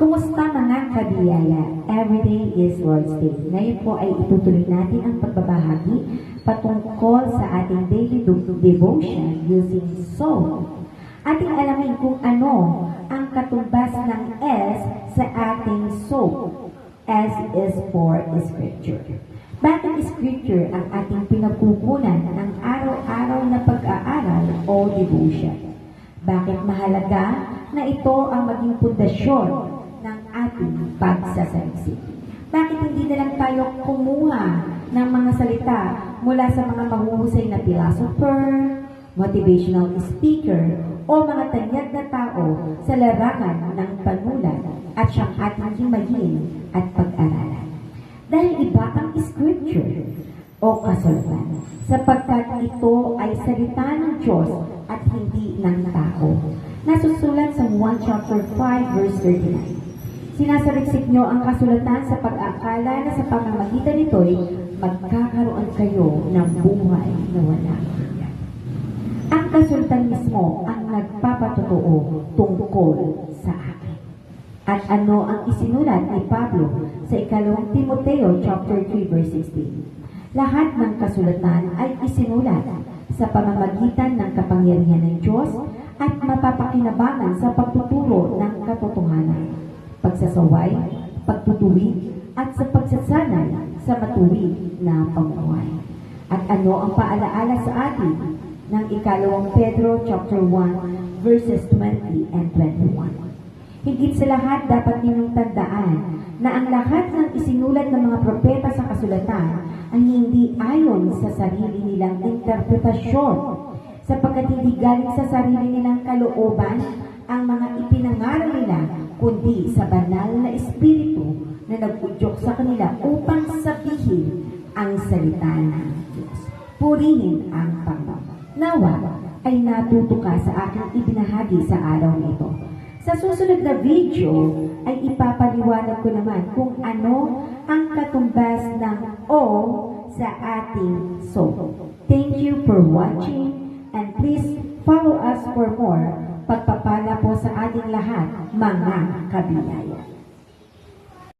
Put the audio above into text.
Kumusta mga kabiyaya? Everyday is Lord's Day. Ngayon po ay itutuloy natin ang pagbabahagi patungkol sa ating daily devotion using song. Ating alamin kung ano ang katumbas ng S sa ating song. S is for Scripture. Bakit Scripture ang ating pinagkukunan ng araw-araw na pag-aaral o devotion? Bakit mahalaga na ito ang maging pundasyon ng ating pagsasaliksik? Bakit hindi na lang tayo kumuha ng mga salita mula sa mga mahuhusay na philosopher, motivational speaker, o mga tanyag na tao sa larangan ng panulat at siyang ating himayin at pag-aralan? Dahil iba ang Scripture o kasulatan, sapagkat ito ay salita ng Diyos at hindi ng tao. Nasusulat sa 1 chapter 5 verse 39. Sinasaliksik nyo ang kasulatan sa pag-akala na sa pamamagitan nito'y magkakaroon kayo ng buhay na walang hanggan. Ang kasulatan mismo ang nagpapatotoo tungkol sa akin. At ano ang isinulat ni Pablo sa 2 Timoteo chapter 3 verse 16? Lahat ng kasulatan ay isinulat sa pamamagitan ng kapangyarihan ng Diyos at mapapakinabangan sa pagtuturo ng katotohanan, pagsasaway, pagtutuwid, at sa pagsasanay sa matuwid na pamumuhay. At ano ang paalaala sa atin ng 2 Pedro chapter 1 verses 20 and 21? Higit sa lahat, dapat ninyong tandaan na ang lahat ng isinulat ng mga propeta sa kasulatan ay hindi ayon sa sarili nilang interpretasyon, sapagkat hindi galing sa sarili nilang kalooban ang mga ipinangaral nila, kundi sa banal na Espiritu na nag-udyok sa kanila upang sabihin ang salita ng Diyos. Purihin ang Panginoon. Nawa ay natuto ka sa aking ibinahagi sa araw nito. Sa susunod na video ay ipapaliwanag ko naman kung ano ang katumbas ng O sa ating song. Thank you for watching and please follow us for more. Pagpapala po sa ating lahat, mga kabiyaya.